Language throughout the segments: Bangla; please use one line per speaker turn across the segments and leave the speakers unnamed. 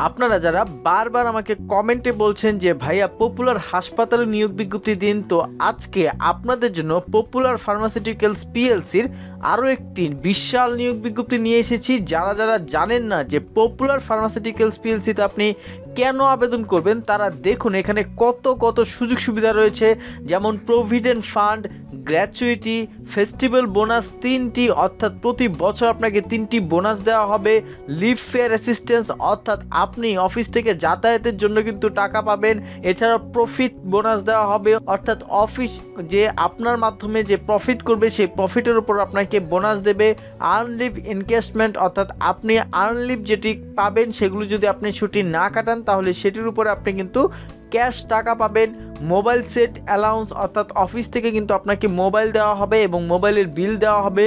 আপনারা যারা বারবার আমাকে কমেন্টে বলছেন যে ভাইয়া পপুলার হাসপাতালে নিয়োগ বিজ্ঞপ্তি দিন, তো আজকে আপনাদের জন্য পপুলার ফার্মাসিউটিক্যালস পিএলসির আরও একটি বিশাল নিয়োগ বিজ্ঞপ্তি নিয়ে এসেছি। যারা যারা জানেন না যে পপুলার ফার্মাসিউটিক্যালস পিএলসিতে আপনি কেন আবেদন করবেন, তারা দেখুন এখানে কত কত সুযোগ সুবিধা রয়েছে, যেমন provident fund, gratuity, festival bonus 3টি, অর্থাৎ প্রতি বছর আপনাকে 3টি বোনাস দেওয়া হবে, লিভ ফেয়ার অ্যাসিস্ট্যান্স অর্থাৎ আপনি অফিস থেকে যাতায়াতের জন্য কিন্তু টাকা পাবেন, এছাড়াও প্রফিট বোনাস দেওয়া হবে অর্থাৎ অফিস যে আপনার মাধ্যমে যে প্রফিট করবে সেই প্রফিটের উপর আপনাকে বোনাস দেবে, আর্ন লিভ এনকেশমেন্ট অর্থাৎ আপনি আর্ন লিভ যেটি পাবেন সেগুলো যদি আপনি ছুটি না কাটান তাহলে সেটির উপরে আপনি কিন্তু ক্যাশ টাকা পাবেন, মোবাইল সেট অ্যালাউন্স অর্থাৎ অফিস থেকে কিন্তু আপনাকে মোবাইল দেওয়া হবে এবং মোবাইলের বিল দেওয়া হবে,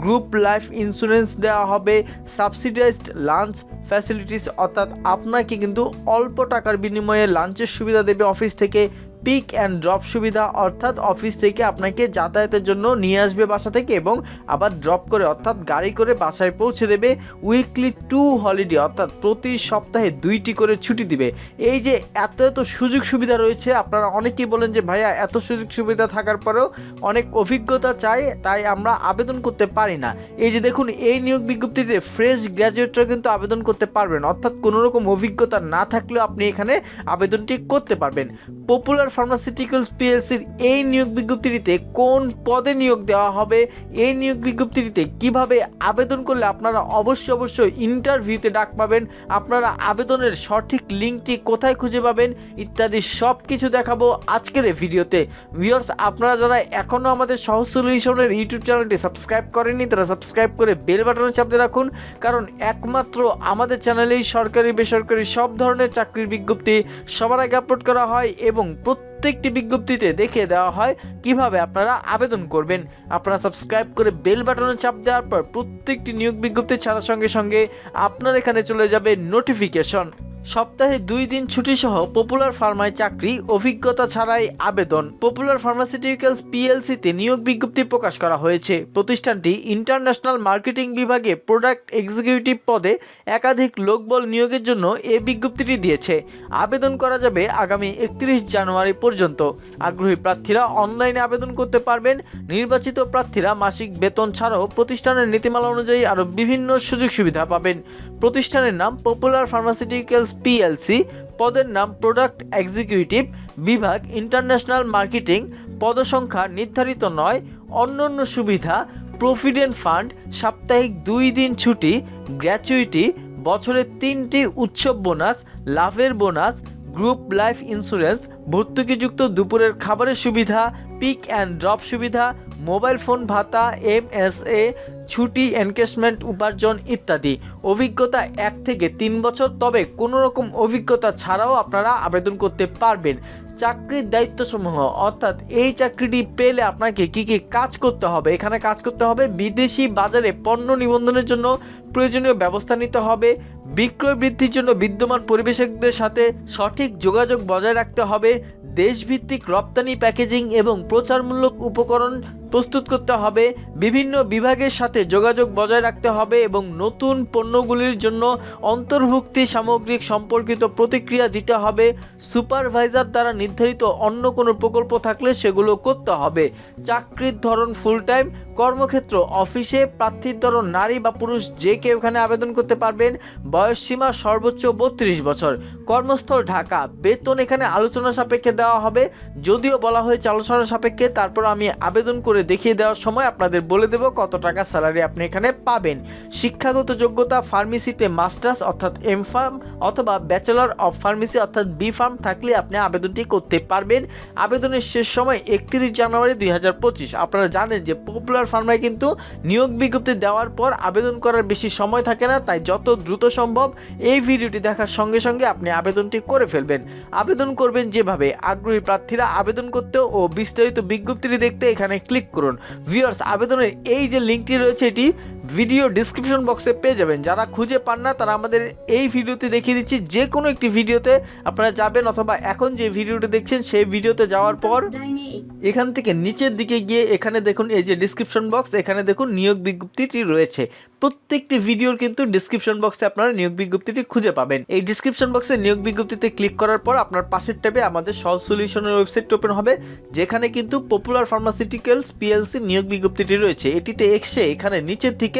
গ্রুপ লাইফ ইন্স্যুরেন্স দেওয়া হবে, সাবসিডাইজড লাঞ্চ ফ্যাসিলিটিস অর্থাৎ আপনাকে কিন্তু অল্প টাকার বিনিময়ে লাঞ্চের সুবিধা দেবে অফিস থেকে, পিক অ্যান্ড ড্রপ সুবিধা অর্থাৎ অফিস থেকে আপনাকে যাতায়াতের জন্য নিয়ে আসবে বাসা থেকে এবং আবার ড্রপ করে অর্থাৎ গাড়ি করে বাসায় পৌঁছে দেবে, উইকলি 2 হলিডে অর্থাৎ প্রতি সপ্তাহে 2টি করে ছুটি দিবে। এই যে এত এত সুযোগ সুবিধা রয়েছে, আপনারা অনেকেই বলেন যে ভাইয়া এত সুযোগ সুবিধা থাকার পরেও অনেক অভিজ্ঞতা চাই, তাই আমরা আবেদন করতে পারি না। এই যে দেখুন এই নিয়োগ বিজ্ঞপ্তিতে ফ্রেশ গ্র্যাজুয়েটরা কিন্তু আবেদন করতে পারবেন, অর্থাৎ কোনো রকম অভিজ্ঞতা না থাকলেও আপনি এখানে আবেদনটি করতে পারবেন। পপুলার ফার্মাসিউটিক্যালস পিএলসির এই নিয়োগ বিজ্ঞপ্তিটিতে কোন পদে নিয়োগ দেওয়া হবে, এই নিয়োগ বিজ্ঞপ্তিটিতে কিভাবে আবেদন করলে আপনারা অবশ্যই ইন্টারভিউতে ডাক পাবেন, আপনারা আবেদনের সঠিক লিঙ্কটি কোথায় খুঁজে পাবেন ইত্যাদি সব কিছু দেখাবো আজকের এই ভিডিওতে। ভিউয়ার্স, আপনারা যারা এখনও আমাদের সহজ সলিউশনের ইউটিউব চ্যানেলটি সাবস্ক্রাইব করেননি তারা সাবস্ক্রাইব করে বেল বাটনে চাপতে রাখুন, কারণ একমাত্র আমাদের চ্যানেলেই সরকারি বেসরকারি সব ধরনের চাকরির বিজ্ঞপ্তি সবার আগে আপলোড করা হয় এবং প্রত্যেকটি বিজ্ঞপ্তিতে দেখিয়ে দেওয়া হয় কিভাবে আপনারা আবেদন করবেন। আপনারা সাবস্ক্রাইব করে বেল বাটনে চাপ দেওয়ার পর প্রত্যেকটি নিয়োগ বিজ্ঞপ্তি ছাড়ার সঙ্গে সঙ্গে আপনার এখানে চলে যাবে নোটিফিকেশন। সপ্তাহে 2 দিন ছুটি সহ পপুলার ফার্মায় চাকরি, অভিজ্ঞতা ছাড়াই আবেদন। পপুলার ফার্মাসিউটিক্যালস পিএলসিতে নিয়োগ বিজ্ঞপ্তি প্রকাশ করা হয়েছে। প্রতিষ্ঠানটি ইন্টারন্যাশনাল মার্কেটিং বিভাগে প্রোডাক্ট এক্সিকিউটিভ পদে একাধিক লোকবল নিয়োগের জন্য এই বিজ্ঞপ্তিটি দিয়েছে। আবেদন করা যাবে আগামী 31 জানুয়ারি পর্যন্ত। আগ্রহী প্রার্থীরা অনলাইনে আবেদন করতে পারবেন। নির্বাচিত প্রার্থীরা মাসিক বেতন ছাড়াও প্রতিষ্ঠানের নীতিমালা অনুযায়ী আরও বিভিন্ন সুযোগ সুবিধা পাবেন। প্রতিষ্ঠানের নাম পপুলার ফার্মাসিউটিক্যালস পিএলসি, পদের নাম প্রোডাক্ট এক্সিকিউটিভ, বিভাগ ইন্টারন্যাশনাল মার্কেটিং, পদসংখ্যা নির্ধারিত নয়, অন্যান্য সুবিধা প্রভিডেন্ট ফান্ড, সাপ্তাহিক 2 দিন ছুটি, গ্র্যাচুইটি, বছরে 3টি উৎসব বোনাস, লাভের বোনাস, গ্রুপ লাইফ ইন্স্যুরেন্স, ভর্তুকিযুক্ত দুপুরের খাবারের সুবিধা, পিক অ্যান্ড ড্রপ সুবিধা, মোবাইল ফোন ভাতা, এমএসএ, ছুটি, এনকেশমেন্ট উপার্জন ইত্যাদি। অভিজ্ঞতা 1 থেকে 3 বছর, তবে কোনো রকম অভিজ্ঞতা ছাড়াও আপনারা আবেদন করতে পারবেন। চাকরির দায়িত্বসমূহ অর্থাৎ এই চাকরিটি পেলে আপনাকে কি কি কাজ করতে হবে, এখানে কাজ করতে হবে বিদেশি বাজারে পণ্য নিবন্ধনের জন্য প্রয়োজনীয় ব্যবস্থা নিতে হবে, বিক্রয় বৃদ্ধির জন্য বিদ্যমান পরিবেশকদের সাথে সঠিক যোগাযোগ বজায় রাখতে হবে, দেশভিত্তিক রপ্তানি প্যাকেজিং এবং প্রচারমূলক উপকরণ প্রস্তুত করতে হবে, বিভিন্ন বিভাগের সাথে যোগাযোগ বজায় রাখতে হবে এবং নতুন পণ্যগুলির জন্য অন্তর্ভুক্তি সামগ্রিক সম্পর্কিত প্রতিক্রিয়া দিতে হবে, সুপারভাইজার দ্বারা নির্ধারিত অন্য কোনো প্রকল্প থাকলে সেগুলো করতে হবে। চাকরির ধরন ফুল টাইম, কর্মক্ষেত্র অফিসে, প্রার্থীর ধরন নারী বা পুরুষ যে কেউ এখানে আবেদন করতে পারবেন, বয়সসীমা সর্বোচ্চ 32 বছর, কর্মস্থল ঢাকা, বেতন এখানে আলোচনা সাপেক্ষে দেওয়া হবে, যদিও বলা হয়েছে আলোচনা সাপেক্ষে, তারপর আমি আবেদন করে দেখিয়ে দেওয়ার সময় আপনাদের বলে দেব কত টাকা স্যালারি আপনি এখানে পাবেন। শিক্ষাগত যোগ্যতা ফার্মেসিতে মাস্টার্স অর্থাৎ এমফার্ম অথবা ব্যাচেলর অফ ফার্মেসি অর্থাৎ বিফার্ম থাকলে আপনি আবেদনটি করতে পারবেন। আবেদনের শেষ সময় 31 জানুয়ারি 2025। আপনারা জানেন যে পপুলার ফার্মায় কিন্তু নিয়োগ বিজ্ঞপ্তি দেওয়ার পর আবেদন করার বেশি সময় থাকে না, তাই যত দ্রুত সম্ভব এই ভিডিওটি দেখার সঙ্গে সঙ্গে আপনি আবেদনটি করে ফেলবেন। আবেদন করবেন যেভাবে, আগ্রহী প্রার্থীরা আবেদন করতে ও বিস্তারিত বিজ্ঞপ্তিটি দেখতে এখানে ক্লিক করুন। ভিউয়ার্স, আবেদনের এই যে লিঙ্কটি রয়েছে এটি ভিডিও ডিসক্রিপশন বক্সে পেয়ে যাবেন। যারা খুঁজে পান না তারা আমাদের এই ভিডিওতে দেখিয়ে দিচ্ছি, যে কোনো একটি ভিডিওতে আপনারা যাবেন, অথবা এখন যে ভিডিওটি দেখছেন সেই ভিডিওতে যাওয়ার পর এখান থেকে নিচের দিকে গিয়ে এখানে দেখুন এই যে ডিসক্রিপশন বক্স, এখানে দেখুন নিয়োগ বিজ্ঞপ্তিটি রয়েছে। প্রত্যেকটি ভিডিওর কিন্তু ডিসক্রিপশন বক্সে আপনারা নিয়োগ বিজ্ঞপ্তিটি খুঁজে পাবেন। এই ডিসক্রিপশন বক্সে নিয়োগ বিজ্ঞপ্তিতে ক্লিক করার পর আপনার পাশের ট্যাবে আমাদের সহজ সলিউশনের ওয়েবসাইট ওপেন হবে, যেখানে কিন্তু পপুলার ফার্মাসিউটিক্যালস পিএলসি নিয়োগ বিজ্ঞপ্তিটি রয়েছে। এটিতে এসে এখানে নিচের দিকে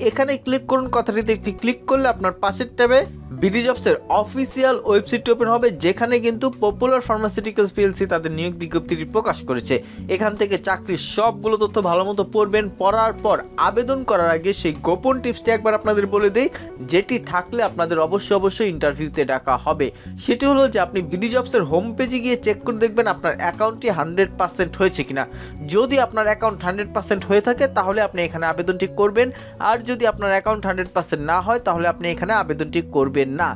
এখানে ক্লিক করুন, কথাটিতে একটি ক্লিক করলে আপনার পাশের ট্যাবে বিডি জবসের অফিসিয়াল ওয়েবসাইটটি ওপেন হবে, যেখানে কিন্তু পপুলার ফার্মাসিউটিক্যালস পিএলসি তাদের নিয়োগ বিজ্ঞপ্তিটি প্রকাশ করেছে। এখান থেকে চাকরির সবগুলো তথ্য ভালো মতো পড়বেন। পড়ার পর আবেদন করার আগে সেই গোপন টিপসটি একবার আপনাদের বলে দেই, যেটি থাকলে আপনাদের অবশ্যই ইন্টারভিউতে ডাকা হবে। সেটি হলো যে আপনি বিডি জবসের হোম পেজে গিয়ে চেক করে দেখবেন আপনার অ্যাকাউন্টটি 100% হয়েছে কিনা। যদি আপনার অ্যাকাউন্ট 100% হয়ে থাকে তাহলে আপনি এখানে আবেদনটি করবেন, আর যদি আপনার অ্যাকাউন্ট 100% না হয় তাহলে আপনি এখানে আবেদনটি করবেন না।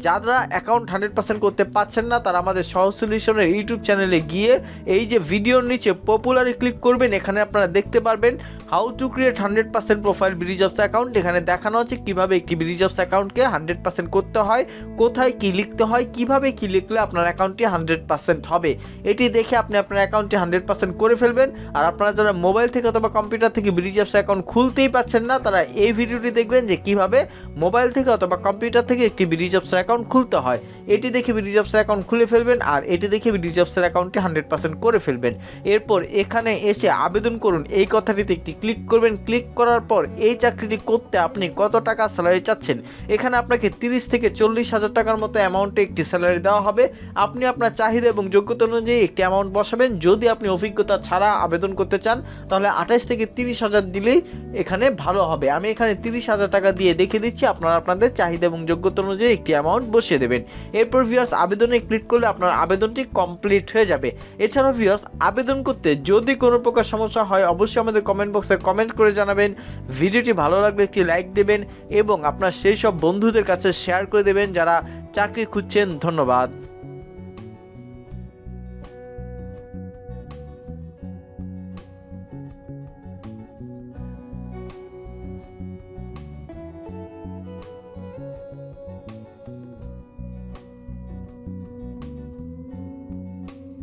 যারা অ্যাকাউন্ট 100% করতে পারছেন না তারা আমাদের সহজ সলিউশনের ইউটিউব চ্যানেলে গিয়ে এই যে ভিডিওর নিচে পপুলারে ক্লিক করবেন, এখানে আপনারা দেখতে পারবেন how to create 100% profile BD jobs account. এখানে দেখানো আছে কিভাবে একটি বিডি জবস অ্যাকাউন্টকে 100% করতে হয়, কোথায় কি লিখতে হয়, কিভাবে কি লিখলে আপনার অ্যাকাউন্টটি 100% হবে। এটি দেখে আপনি আপনার অ্যাকাউন্টটি 100% করে ফেলবেন। আর আপনারা যারা মোবাইল থেকে অথবা কম্পিউটার থেকে বিডি জবস অ্যাকাউন্ট খুলতেই পাচ্ছেন না, তারা এই ভিডিওটি দেখবেন যে কিভাবে মোবাইল থেকে অথবা কম্পিউটার থেকে একটি বিডি জবসের অ্যাকাউন্ট খুলতে হয়। এটি দেখে বিডি জবসের অ্যাকাউন্ট খুলে ফেলবেন, আর এটি দেখে বিডি জবসের অ্যাকাউন্টটি 100% করে ফেলবেন। এরপর এখানে এসে আবেদন করুন এই কথাটিতে একটি ক্লিক করবেন। ক্লিক করার পর এই চাকরিটি করতে আপনি কত টাকা স্যালারি চাচ্ছেন, এখানে আপনাকে 30 থেকে 40 হাজার টাকার মতো অ্যামাউন্টে একটি স্যালারি দেওয়া হবে। আপনি আপনার চাহিদা এবং যোগ্যতা অনুযায়ী একটি অ্যামাউন্ট বসাবেন। যদি আপনি অভিজ্ঞতা ছাড়া আবেদন করতে চান তাহলে 28 থেকে 30 হাজার দিলেই এখানে ভালো হবে। আমি এখানে 30 হাজার টাকা দিয়ে দেখে দিচ্ছি, আপনারা আপনাদের চাহিদা এবং যোগ্যতা অনুযায়ী একটি অ্যামাউন্ট বসিয়ে দেবেন। এরপর ভিউয়ার্স আবেদনে ক্লিক করলে আপনার আবেদনটি কমপ্লিট হয়ে যাবে। এছাড়াও ভিউয়ার্স আবেদন করতে যদি কোনো প্রকার সমস্যা হয় অবশ্যই আমাদের কমেন্ট বক্সে কমেন্ট করে জানাবেন। ভিডিওটি ভালো লাগলে একটি লাইক দেবেন এবং আপনার সেই সব বন্ধুদের কাছে শেয়ার করে দেবেন যারা চাকরি খুঁজছেন। ধন্যবাদ।